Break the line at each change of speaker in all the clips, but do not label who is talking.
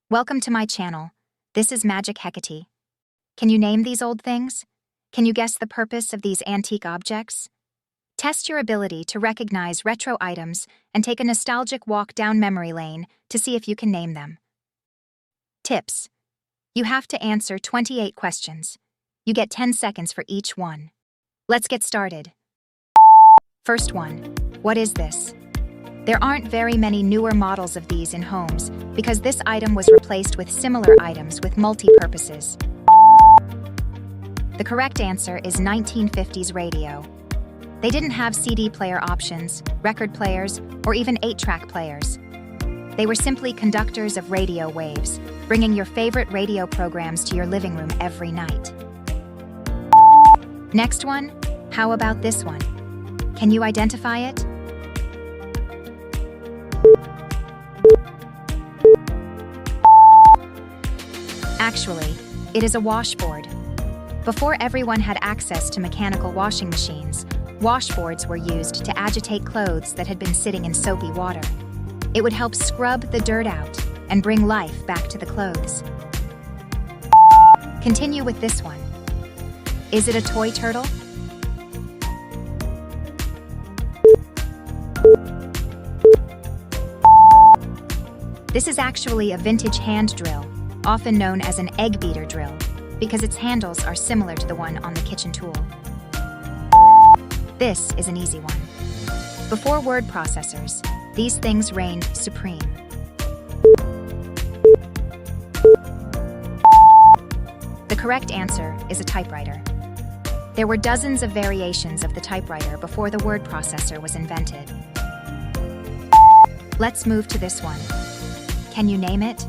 Welcome to my channel. This is Magic Hecate. Can you name these old things? Can you guess the purpose of these antique objects? Test your ability to recognize retro items and take a nostalgic walk down memory lane to see if you can name them. Tips. You have to answer 28 questions. You get 10 seconds for each one. Let's get started. First one. What is this? There aren't very many newer models of these in homes because this item was replaced with similar items with multi-purposes. The correct answer is 1950s radio. They didn't have CD player options, record players, or even 8-track players. They were simply conductors of radio waves, bringing your favorite radio programs to your living room every night. Next one, how about this one? Can you identify it? Actually, it is a washboard. Before everyone had access to mechanical washing machines, washboards were used to agitate clothes that had been sitting in soapy water. It would help scrub the dirt out and bring life back to the clothes. Continue with this one. Is it a toy turtle? This is actually a vintage hand drill, often known as an egg beater drill, because its handles are similar to the one on the kitchen tool. This is an easy one. Before word processors, these things reigned supreme. The correct answer is a typewriter. There were dozens of variations of the typewriter before the word processor was invented. Let's move to this one. Can you name it?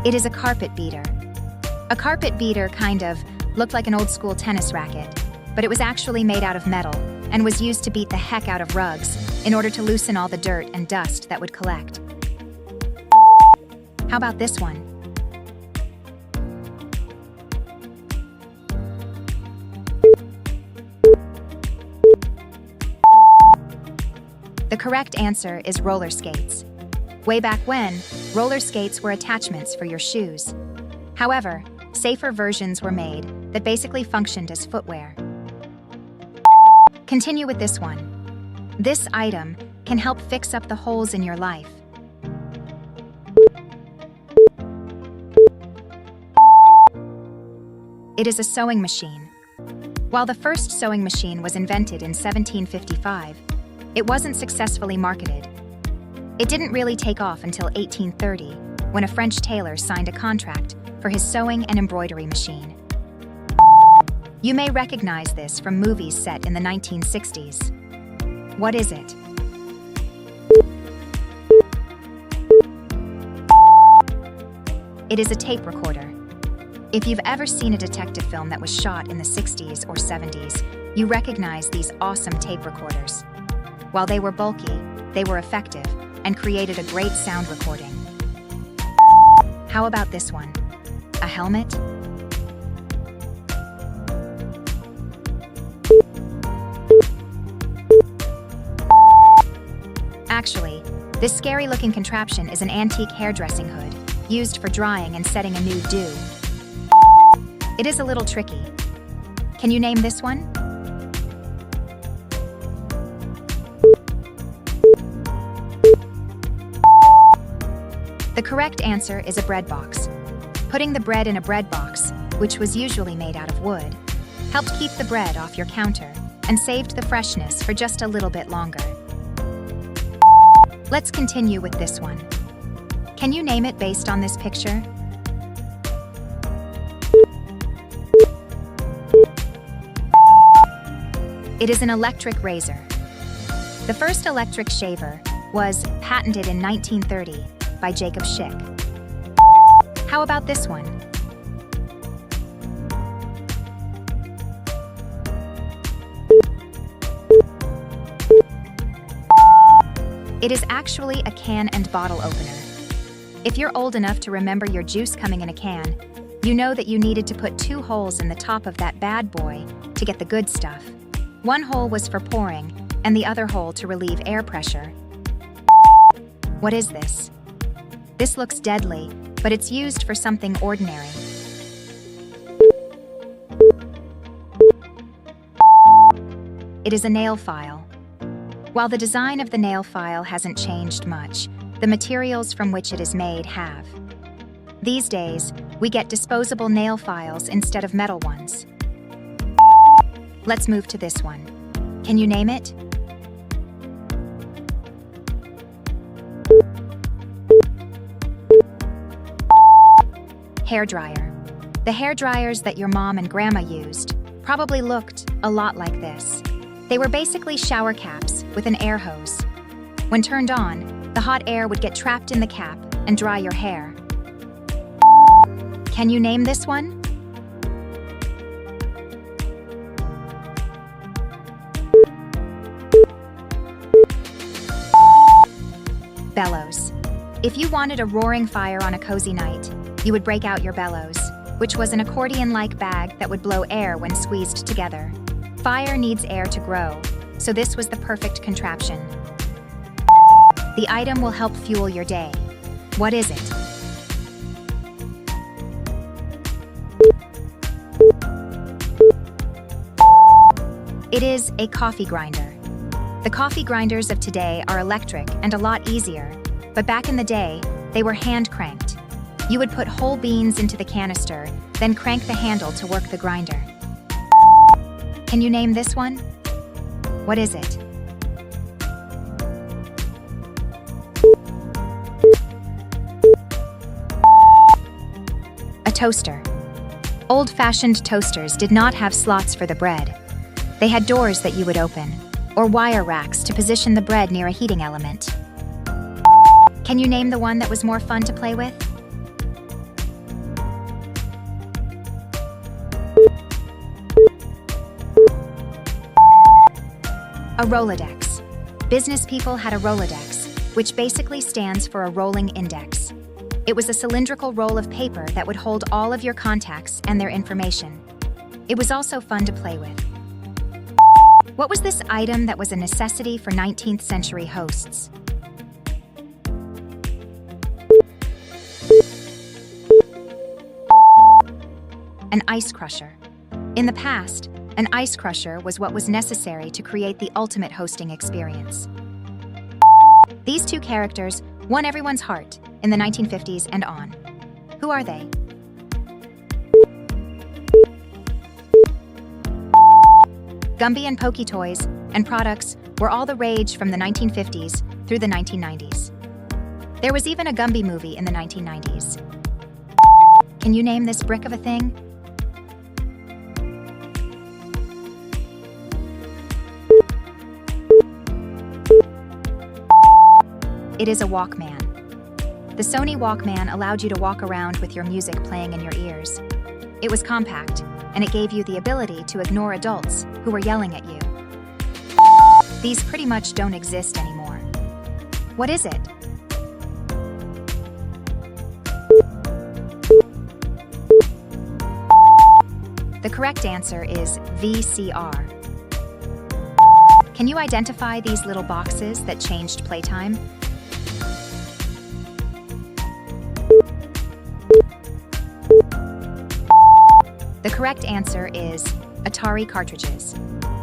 It is a carpet beater. A carpet beater kind of looked like an old-school tennis racket, but it was actually made out of metal and was used to beat the heck out of rugs in order to loosen all the dirt and dust that would collect. How about this one? The correct answer is roller skates. Way back when, roller skates were attachments for your shoes. However, safer versions were made that basically functioned as footwear. Continue with this one. This item can help fix up the holes in your life. It is a sewing machine. While the first sewing machine was invented in 1755, it wasn't successfully marketed. It didn't really take off until 1830, when a French tailor signed a contract for his sewing and embroidery machine. You may recognize this from movies set in the 1960s. What is it? It is a tape recorder. If you've ever seen a detective film that was shot in the 60s or 70s, you recognize these awesome tape recorders. While they were bulky, they were effective and created a great sound recording. How about this one? A helmet? Actually, this scary-looking contraption is an antique hairdressing hood, used for drying and setting a new do. It is a little tricky. Can you name this one? The correct answer is a bread box. Putting the bread in a bread box, which was usually made out of wood, helped keep the bread off your counter and saved the freshness for just a little bit longer. Let's continue with this one. Can you name it based on this picture? It is an electric razor. The first electric shaver was patented in 1930 by Jacob Schick. How about this one? It is actually a can and bottle opener. If you're old enough to remember your juice coming in a can, you know that you needed to put 2 holes in the top of that bad boy to get the good stuff. One hole was for pouring, and the other hole to relieve air pressure. What is this? This looks deadly, but it's used for something ordinary. It is a nail file. While the design of the nail file hasn't changed much, the materials from which it is made have. These days, we get disposable nail files instead of metal ones. Let's move to this one. Can you name it? Hairdryer. The hairdryers that your mom and grandma used probably looked a lot like this. They were basically shower caps with an air hose. When turned on, the hot air would get trapped in the cap and dry your hair. Can you name this one? Bellows. If you wanted a roaring fire on a cozy night, you would break out your bellows, which was an accordion-like bag that would blow air when squeezed together. Fire needs air to grow, so this was the perfect contraption. The item will help fuel your day. What is it? It is a coffee grinder. The coffee grinders of today are electric and a lot easier, but back in the day, they were hand-cranked. You would put whole beans into the canister, then crank the handle to work the grinder. Can you name this one? What is it? A toaster. Old-fashioned toasters did not have slots for the bread. They had doors that you would open, or wire racks to position the bread near a heating element. Can you name the one that was more fun to play with? A Rolodex. Business people had a Rolodex, which basically stands for a rolling index. It was a cylindrical roll of paper that would hold all of your contacts and their information. It was also fun to play with. What was this item that was a necessity for 19th century hosts? An ice crusher. In the past, an ice crusher was what was necessary to create the ultimate hosting experience. These two characters won everyone's heart in the 1950s and on. Who are they? Gumby and Pokey toys and products were all the rage from the 1950s through the 1990s. There was even a Gumby movie in the 1990s. Can you name this brick of a thing? It is a Walkman. The Sony Walkman allowed you to walk around with your music playing in your ears. It was compact, and it gave you the ability to ignore adults who were yelling at you. These pretty much don't exist anymore. What is it? The correct answer is VCR. Can you identify these little boxes that changed playtime? The correct answer is Atari Cartridges.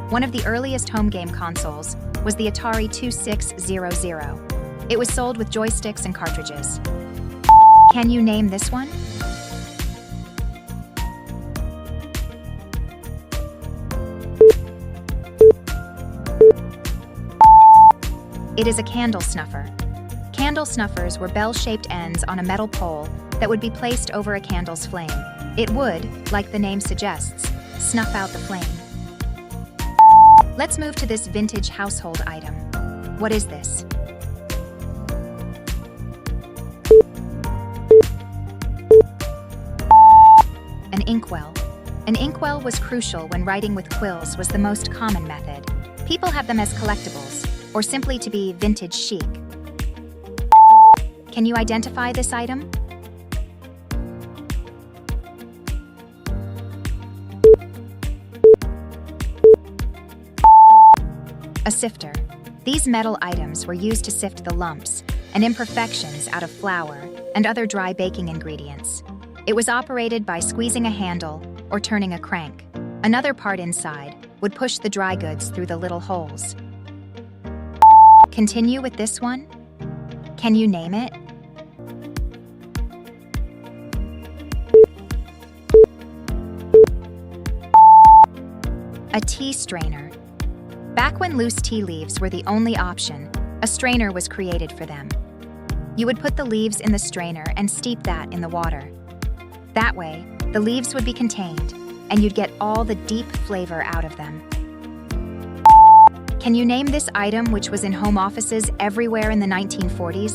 One of the earliest home game consoles was the Atari 2600. It was sold with joysticks and cartridges. Can you name this one? It is a candle snuffer. Candle snuffers were bell-shaped ends on a metal pole that would be placed over a candle's flame. It would, like the name suggests, snuff out the flame. Let's move to this vintage household item. What is this? An inkwell. An inkwell was crucial when writing with quills was the most common method. People have them as collectibles, or simply to be vintage chic. Can you identify this item? A sifter. These metal items were used to sift the lumps and imperfections out of flour and other dry baking ingredients. It was operated by squeezing a handle or turning a crank. Another part inside would push the dry goods through the little holes. Continue with this one? Can you name it? A tea strainer. Back when loose tea leaves were the only option, a strainer was created for them. You would put the leaves in the strainer and steep that in the water. That way, the leaves would be contained, and you'd get all the deep flavor out of them. Can you name this item which was in home offices everywhere in the 1940s?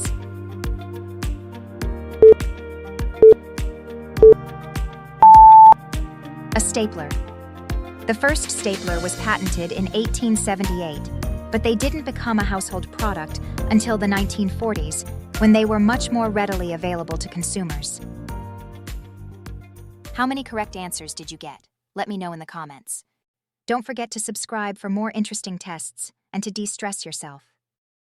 A stapler. The first stapler was patented in 1878, but they didn't become a household product until the 1940s, when they were much more readily available to consumers. How many correct answers did you get? Let me know in the comments. Don't forget to subscribe for more interesting tests and to de-stress yourself.